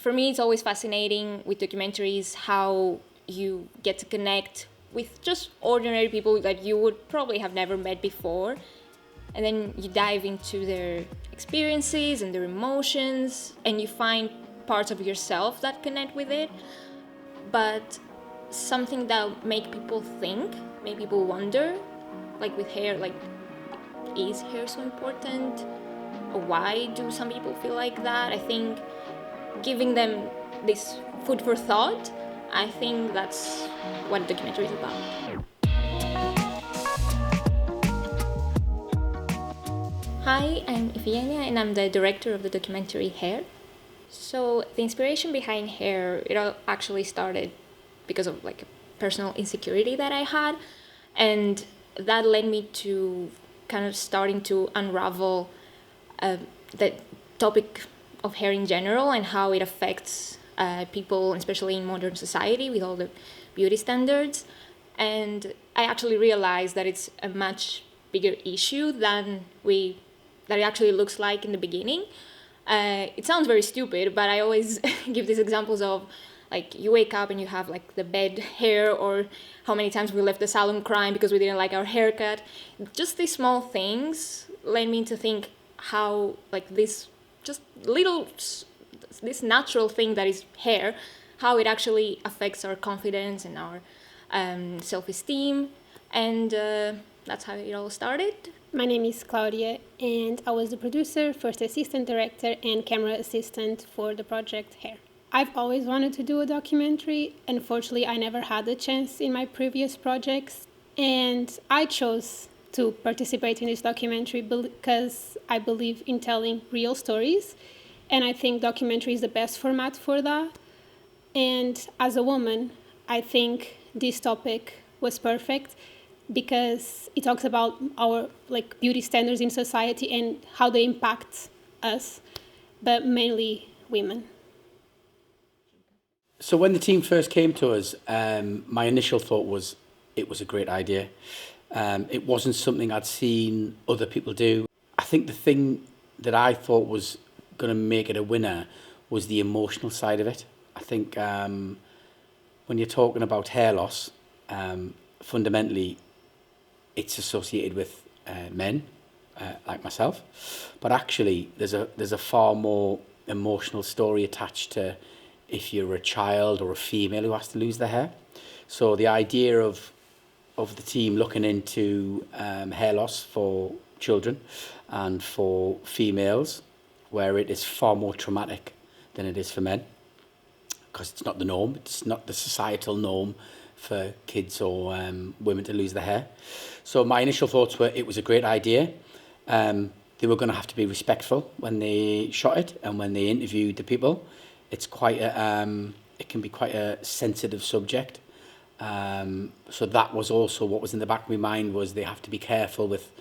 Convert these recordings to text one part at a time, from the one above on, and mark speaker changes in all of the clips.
Speaker 1: For me, it's always fascinating with documentaries how you get to connect with just ordinary people that you would probably have never met before. And then you dive into their experiences and their emotions, and you find parts of yourself that connect with it. But something that make people think, make people wonder, like with hair, like, is hair so important? Or why do some people feel like that? I think giving them this food for thought, I think that's what a documentary is about. Hi, I'm Ifienia and I'm the director of the documentary Hair. So the inspiration behind Hair, it all actually started because of like a personal insecurity that I had, and that led me to kind of starting to unravel the topic of hair in general and how it affects people, especially in modern society with all the beauty standards. And I actually realized that it's a much bigger issue than it actually looks like in the beginning. It sounds very stupid, but I always give these examples of, like, you wake up and you have like the bed hair, or how many times we left the salon crying because we didn't like our haircut. Just these small things led me to think how, like, this just little, this natural thing that is hair, how it actually affects our confidence and our self-esteem. And that's how it all started.
Speaker 2: My name is Claudia, and I was the producer, first assistant director, and camera assistant for the project Hair. I've always wanted to do a documentary. Unfortunately, I never had the chance in my previous projects, and I chose to participate in this documentary because I believe in telling real stories, and I think documentary is the best format for that. And as a woman, I think this topic was perfect because it talks about our like beauty standards in society and how they impact us, but mainly women.
Speaker 3: So when the team first came to us, my initial thought was it was a great idea. It wasn't something I'd seen other people do. I think the thing that I thought was going to make it a winner was the emotional side of it. I think when you're talking about hair loss, fundamentally, it's associated with men like myself, but actually there's a far more emotional story attached to if you're a child or a female who has to lose their hair. So the idea of the team looking into hair loss for children and for females, where it is far more traumatic than it is for men, because it's not the norm, it's not the societal norm for kids or women to lose their hair. So my initial thoughts were it was a great idea. They were going to have to be respectful when they shot it and when they interviewed the people. It's quite it can be quite a sensitive subject. So that was also what was in the back of my mind, was they have to be careful with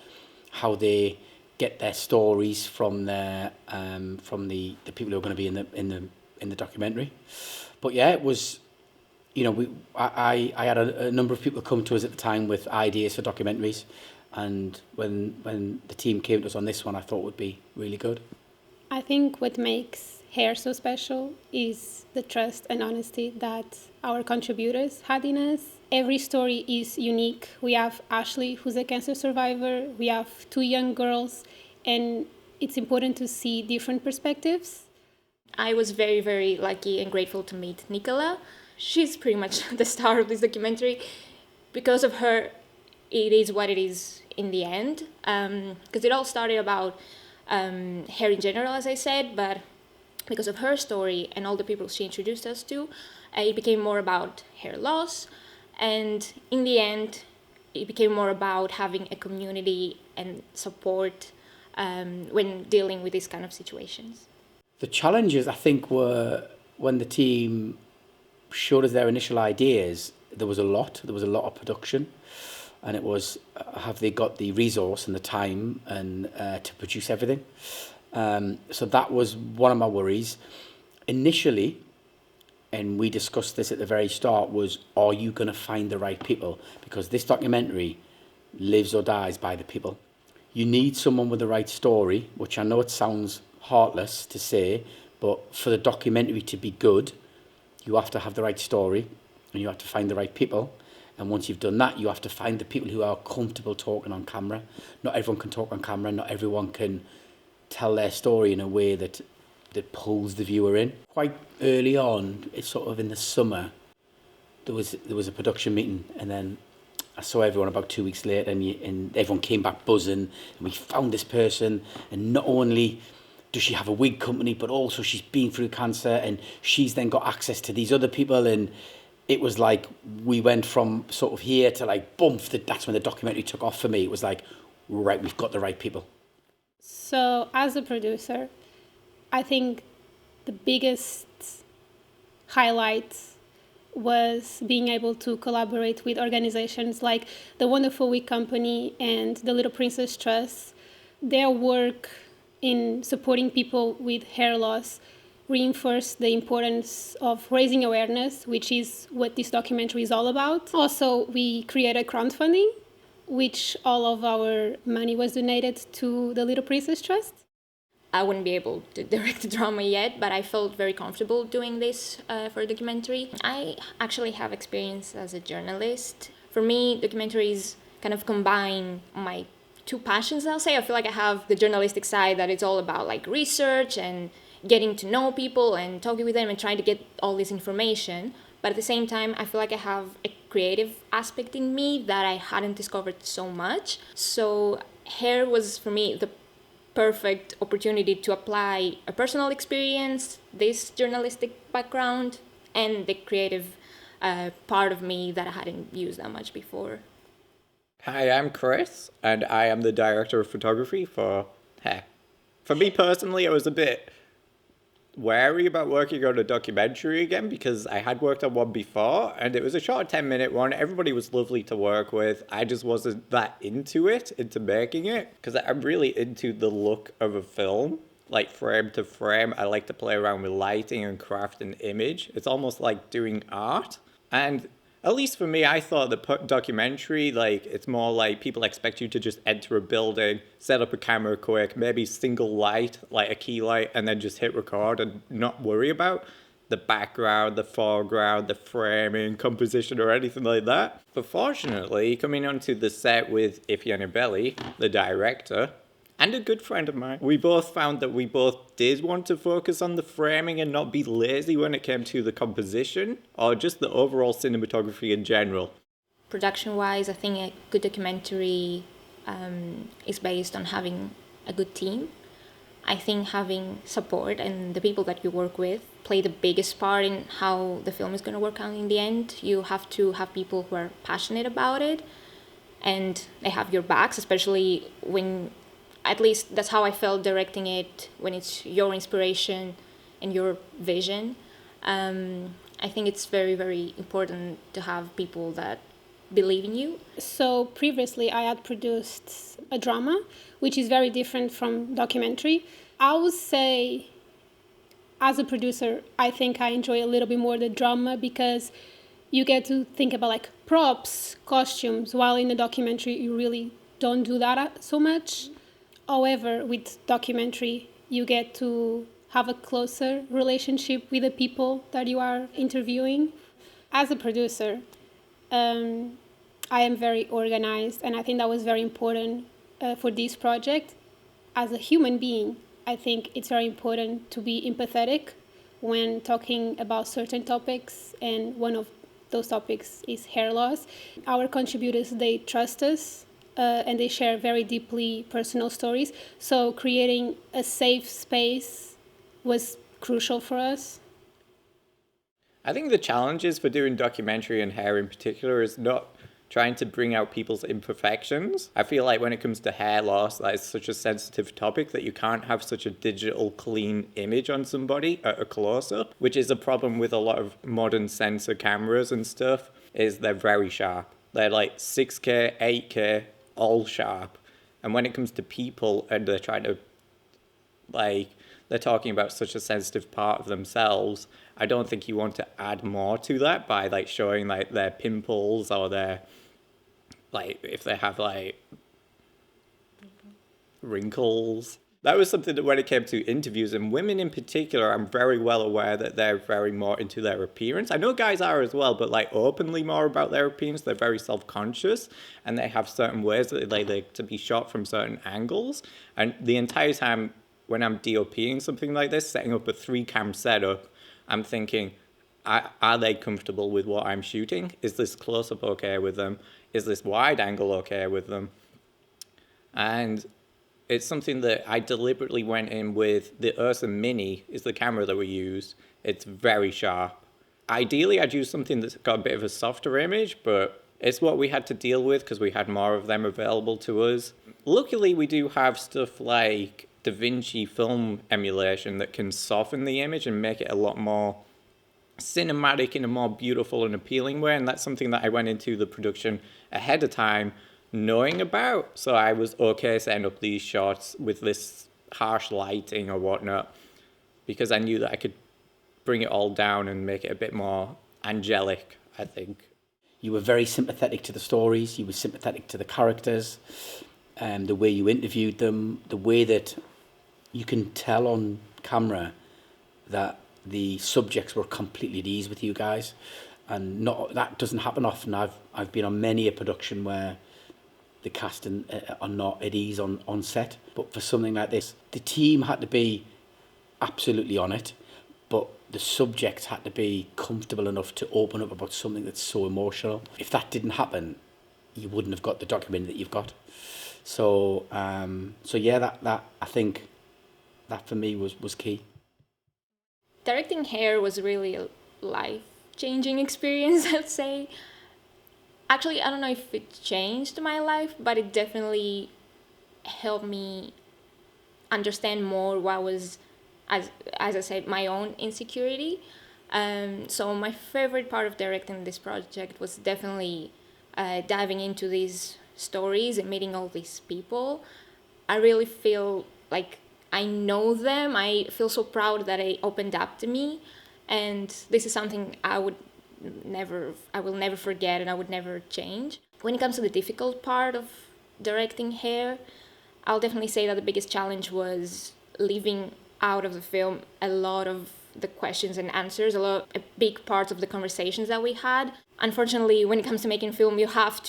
Speaker 3: how they get their stories from the people who are going to be in the documentary. But yeah, it was. I had a number of people come to us at the time with ideas for documentaries, and when the team came to us on this one, I thought would be really good.
Speaker 2: I think what makes Hair so special is the trust and honesty that our contributors had in us. Every story is unique. We have Ashley, who's a cancer survivor. We have two young girls, and it's important to see different perspectives.
Speaker 1: I was very, very lucky and grateful to meet Nicola. She's pretty much the star of this documentary. Because of her, it is what it is in the end. Because it all started about hair in general, as I said, but because of her story and all the people she introduced us to, it became more about hair loss. And in the end, it became more about having a community and support when dealing with these kind of situations.
Speaker 3: The challenges, I think, were when the team showed us their initial ideas. There was a lot of production, and it was have they got the resource and the time and to produce everything. So that was one of my worries initially, and we discussed this at the very start, was, are you going to find the right people? Because this documentary lives or dies by the people. You need someone with the right story, which I know it sounds heartless to say, But for the documentary to be good, you have to have the right story and you have to find the right people. And once you've done that, you have to find the people who are comfortable talking on camera. Not everyone can talk on camera. Not everyone can tell their story in a way that pulls the viewer in. Quite early on, it's sort of in the summer, there was a production meeting, and then I saw everyone about 2 weeks later, and everyone came back buzzing, and we found this person, and not only does she have a wig company, but also she's been through cancer, and she's then got access to these other people, and it was like we went from sort of here to like boom. That's when the documentary took off for me. It was like, right, we've got the right people.
Speaker 2: So, as a producer, I think the biggest highlight was being able to collaborate with organizations like the Wonderful Week Company and the Little Princess Trust. Their work in supporting people with hair loss reinforced the importance of raising awareness, which is what this documentary is all about. Also, we created crowdfunding, which all of our money was donated to the Little Princess Trust.
Speaker 1: I wouldn't be able to direct a drama yet, but I felt very comfortable doing this for a documentary. I actually have experience as a journalist. For me, documentaries kind of combine my two passions, I'll say. I feel like I have the journalistic side that it's all about like research and getting to know people and talking with them and trying to get all this information. But at the same time, I feel like I have a creative aspect in me that I hadn't discovered so much. So hair was, for me, the perfect opportunity to apply a personal experience, this journalistic background, and the creative part of me that I hadn't used that much before.
Speaker 4: Hi, I'm Chris, and I am the director of photography for Hair. For me personally, I was a bit wary about working on a documentary again because I had worked on one before, and it was a short 10-minute one. Everybody was lovely to work with. I just wasn't that into making it, because I'm really into the look of a film, like frame to frame. I like to play around with lighting and craft an image. It's almost like doing art. And at least for me, I thought the documentary, like, it's more like people expect you to just enter a building, set up a camera quick, maybe single light, like a key light, and then just hit record and not worry about the background, the foreground, the framing, composition, or anything like that. But fortunately, coming onto the set with Ifeanyi Belli, the director, and a good friend of mine, we both found that we both did want to focus on the framing and not be lazy when it came to the composition or just the overall cinematography in general.
Speaker 1: Production-wise, I think a good documentary is based on having a good team. I think having support and the people that you work with play the biggest part in how the film is going to work out in the end. You have to have people who are passionate about it and they have your backs, especially when, at least that's how I felt directing it, when it's your inspiration and your vision. I think it's very, very important to have people that believe in you.
Speaker 2: So previously I had produced a drama, which is very different from documentary. I would say, as a producer, I think I enjoy a little bit more the drama because you get to think about like props, costumes, while in a documentary you really don't do that so much. However, with documentary, you get to have a closer relationship with the people that you are interviewing. As a producer, I am very organized, and I think that was very important for this project. As a human being, I think it's very important to be empathetic when talking about certain topics, and one of those topics is hair loss. Our contributors, they trust us, and they share very deeply personal stories. So creating a safe space was crucial for us.
Speaker 4: I think the challenges for doing documentary and hair in particular is not trying to bring out people's imperfections. I feel like when it comes to hair loss, that is such a sensitive topic that you can't have such a digital clean image on somebody at a close-up, which is a problem with a lot of modern sensor cameras and stuff, is they're very sharp. They're like 6K, 8K, all sharp. And when it comes to people and they're trying to, like, they're talking about such a sensitive part of themselves, I don't think you want to add more to that by like showing like their pimples or their, like, if they have like wrinkles. That was something that when it came to interviews, and women in particular, I'm very well aware that they're very more into their appearance. I know guys are as well, but like openly more about their appearance. They're very self-conscious, and they have certain ways that they like to be shot from certain angles. And the entire time when I'm DOPing something like this, setting up a 3-cam setup, I'm thinking, are they comfortable with what I'm shooting? Is this close-up okay with them? Is this wide angle okay with them? And it's something that I deliberately went in with. The Ursa Mini is the camera that we use. It's very sharp. Ideally, I'd use something that's got a bit of a softer image, but it's what we had to deal with because we had more of them available to us. Luckily, we do have stuff like DaVinci film emulation that can soften the image and make it a lot more cinematic in a more beautiful and appealing way, and that's something that I went into the production ahead of time knowing about, so I was okay setting up these shots with this harsh lighting or whatnot because I knew that I could bring it all down and make it a bit more angelic, I think.
Speaker 3: You were very sympathetic to the stories, you were sympathetic to the characters, the way you interviewed them, the way that you can tell on camera that the subjects were completely at ease with you guys, and not that doesn't happen often. I've been on many a production where the cast are not at ease on set, but for something like this, the team had to be absolutely on it, but the subjects had to be comfortable enough to open up about something that's so emotional. If that didn't happen, you wouldn't have got the documentary that you've got. So yeah, that I think that for me was key.
Speaker 1: Directing Hair was really a life-changing experience, I'd say. Actually, I don't know if it changed my life, but it definitely helped me understand more what was, as I said, my own insecurity. So my favorite part of directing this project was definitely diving into these stories and meeting all these people. I really feel like I know them. I feel so proud that they opened up to me, and this is something I will never forget, and I would never change. When it comes to the difficult part of directing Hair, I'll definitely say that the biggest challenge was leaving out of the film a lot of the questions and answers, a big parts of the conversations that we had. Unfortunately, when it comes to making film, you have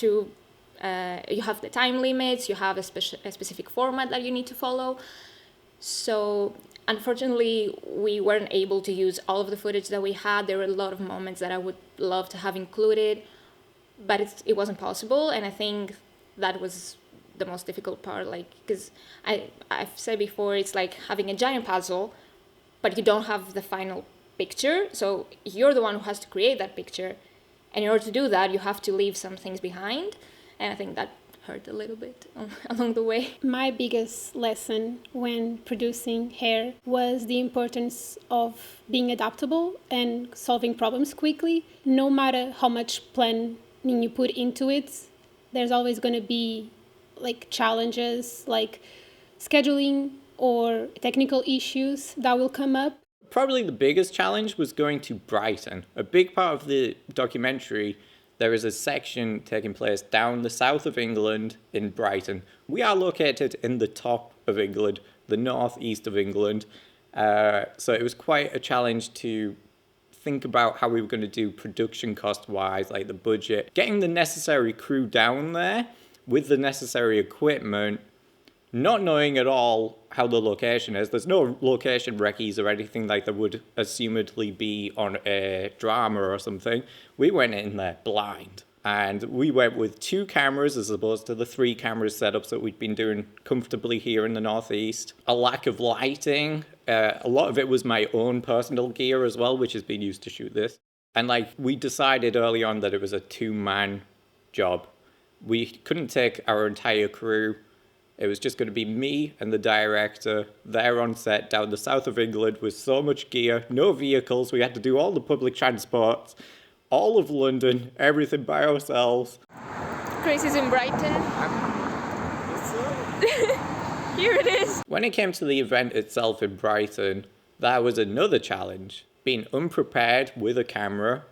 Speaker 1: the time limits, you have a specific format that you need to follow. So unfortunately, we weren't able to use all of the footage that we had. There were a lot of moments that I would love to have included, but it wasn't possible. And I think that was the most difficult part, like, because I've said before, it's like having a giant puzzle, but you don't have the final picture. So you're the one who has to create that picture. And in order to do that, you have to leave some things behind. And I think that hurt a little bit along the way.
Speaker 2: My biggest lesson when producing Hair was the importance of being adaptable and solving problems quickly. No matter how much planning you put into it, there's always going to be like challenges like scheduling or technical issues that will come up.
Speaker 4: Probably the biggest challenge was going to Brighton. A big part of the documentary, there is a section taking place down the south of England in Brighton. We are located in the top of England, the northeast of England. So it was quite a challenge to think about how we were going to do production cost-wise, like the budget. Getting the necessary crew down there with the necessary equipment, not knowing at all how the location is. There's no location recce's or anything like there would assumedly be on a drama or something. We went in there blind. And we went with 2 cameras as opposed to the 3 cameras setups that we'd been doing comfortably here in the Northeast. A lack of lighting. A lot of it was my own personal gear as well, which has been used to shoot this. And like we decided early on that it was a 2-man job. We couldn't take our entire crew. It was just going to be me and the director there on set down the south of England with so much gear, no vehicles. We had to do all the public transport, all of London, everything by ourselves.
Speaker 1: Chris is in Brighton. Here it is.
Speaker 4: When it came to the event itself in Brighton, that was another challenge. Being unprepared with a camera.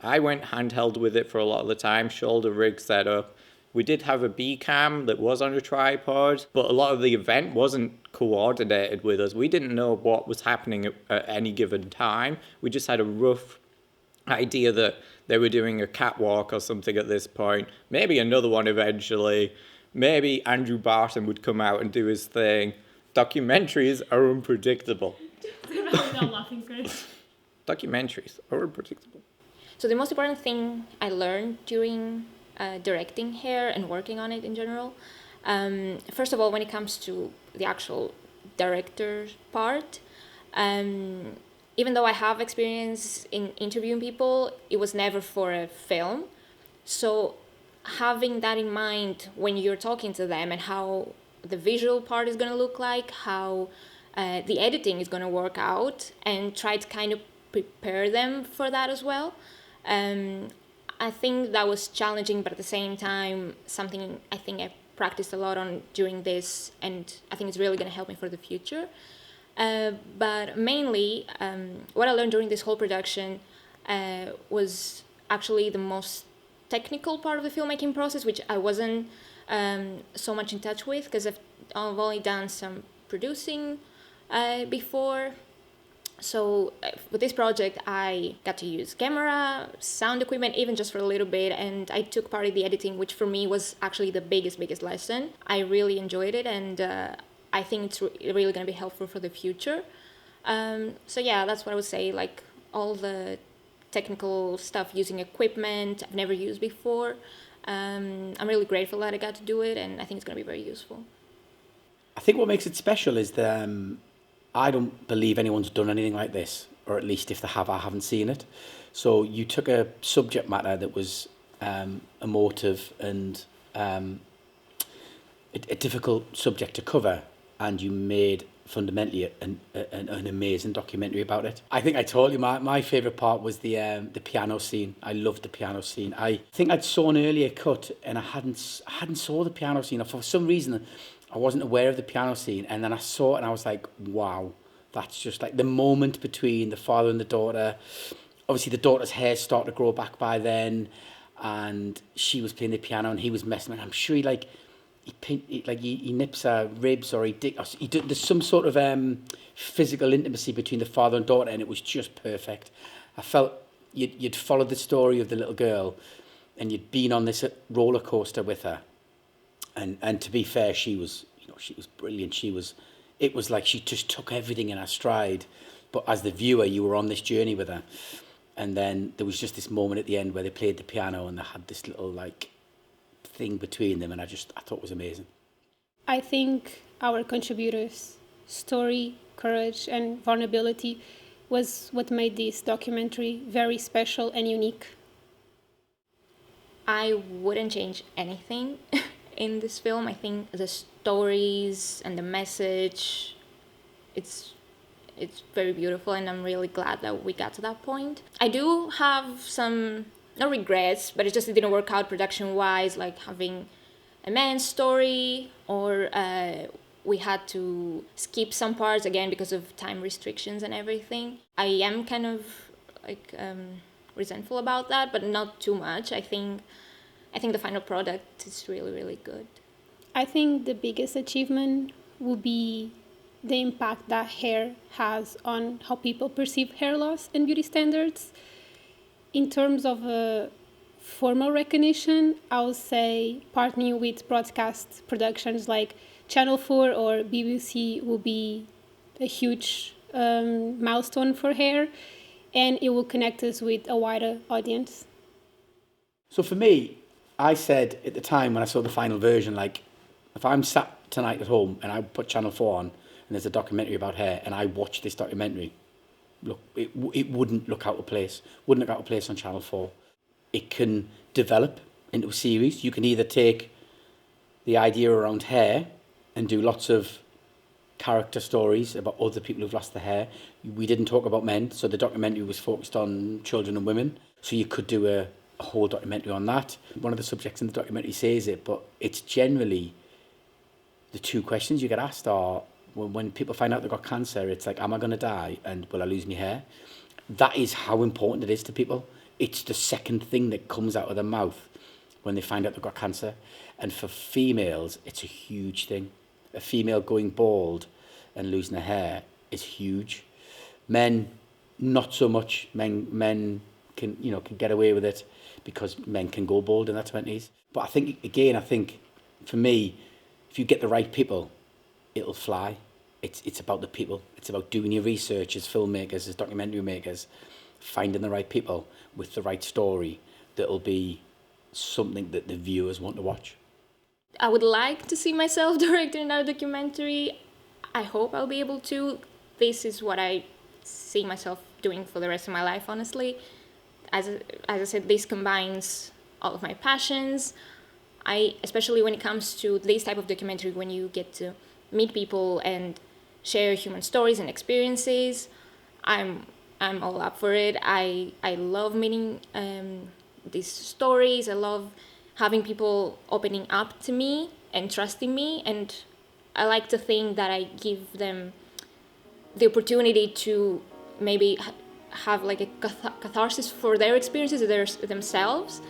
Speaker 4: I went handheld with it for a lot of the time, shoulder rig setup. We did have a B cam that was on a tripod, but a lot of the event wasn't coordinated with us. We didn't know what was happening at any given time. We just had a rough idea that they were doing a catwalk or something at this point, maybe another one eventually. Maybe Andrew Barton would come out and do his thing. Documentaries are unpredictable.
Speaker 2: Without laughing, Chris.
Speaker 4: Documentaries are unpredictable.
Speaker 1: So the most important thing I learned during directing Hair and working on it in general, first of all, when it comes to the actual director part, even though I have experience in interviewing people, it was never for a film. So having that in mind when you're talking to them and how the visual part is going to look like, how the editing is going to work out, and try to kind of prepare them for that as well. I think that was challenging, but at the same time, something I think I practiced a lot on during this, and I think it's really going to help me for the future. But mainly, what I learned during this whole production was actually the most technical part of the filmmaking process, which I wasn't so much in touch with, because I've only done some producing before. So with this project, I got to use camera, sound equipment, even just for a little bit, and I took part in the editing, which for me was actually the biggest lesson. I really enjoyed it, and I think it's really going to be helpful for the future. So yeah, that's what I would say, like all the technical stuff, using equipment I've never used before. I'm really grateful that I got to do it, and I think it's going to be very useful.
Speaker 3: I think what makes it special is that I don't believe anyone's done anything like this, or at least if they have, I haven't seen it. So you took a subject matter that was emotive and a difficult subject to cover, and you made fundamentally an amazing documentary about it. I think I told you my favourite part was the piano scene. I loved the piano scene. I think I'd saw an earlier cut and I hadn't saw the piano scene. For some reason, I wasn't aware of the piano scene, and then I saw it and I was like, wow, that's just like the moment between the father and the daughter. Obviously, the daughter's hair started to grow back by then, and she was playing the piano and he was messing with it. I'm sure he nips her ribs, or there's some sort of physical intimacy between the father and daughter, and it was just perfect. I felt you'd followed the story of the little girl, and you'd been on this roller coaster with her. And to be fair, she was brilliant. It was like she just took everything in her stride. But as the viewer, you were on this journey with her. And then there was just this moment at the end where they played the piano and they had this little like thing between them, and I thought it was amazing.
Speaker 2: I think our contributors' story, courage, and vulnerability was what made this documentary very special and unique.
Speaker 1: I wouldn't change anything in this film. I think the stories and the message, it's very beautiful, and I'm really glad that we got to that point. I do have some, no regrets, but it didn't work out production-wise, like having a man's story, or we had to skip some parts again because of time restrictions and everything. I am kind of like resentful about that, but not too much. I think the final product is really, really good.
Speaker 2: I think the biggest achievement will be the impact that hair has on how people perceive hair loss and beauty standards. In terms of formal recognition, I would say partnering with broadcast productions like Channel 4 or BBC will be a huge milestone for hair, and it will connect us with a wider audience.
Speaker 3: So for me, I said at the time when I saw the final version, like, if I'm sat tonight at home and I put Channel 4 on and there's a documentary about hair and I watch this documentary, look, it wouldn't look out of place. Wouldn't look out of place on Channel 4. It can develop into a series. You can either take the idea around hair and do lots of character stories about other people who've lost their hair. We didn't talk about men, so the documentary was focused on children and women. So you could do a whole documentary on that. One of the subjects in the documentary says it, but it's generally the two questions you get asked are, when people find out they've got cancer, it's like, am I going to die and will I lose my hair? That is how important it is to people. It's the second thing that comes out of their mouth when they find out they've got cancer. And for females, it's a huge thing. A female going bald and losing their hair is huge. Men, not so much. Men can get away with it because men can go bald in their 20s. But I think for me, if you get the right people, it'll fly. It's about the people. It's about doing your research as filmmakers, as documentary makers, finding the right people with the right story that'll be something that the viewers want to watch.
Speaker 1: I would like to see myself directing another documentary. I hope I'll be able to. This is what I see myself doing for the rest of my life, honestly. As I said, this combines all of my passions. Especially when it comes to this type of documentary, when you get to meet people and share human stories and experiences, I'm all up for it. I love meeting these stories. I love having people opening up to me and trusting me, and I like to think that I give them the opportunity to maybe have like a catharsis for their experiences themselves.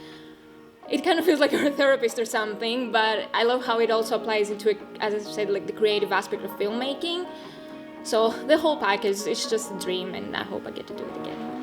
Speaker 1: It kind of feels like you're a therapist or something, but I love how it also applies into, as I said, like the creative aspect of filmmaking. So the whole package is just a dream, and I hope I get to do it again.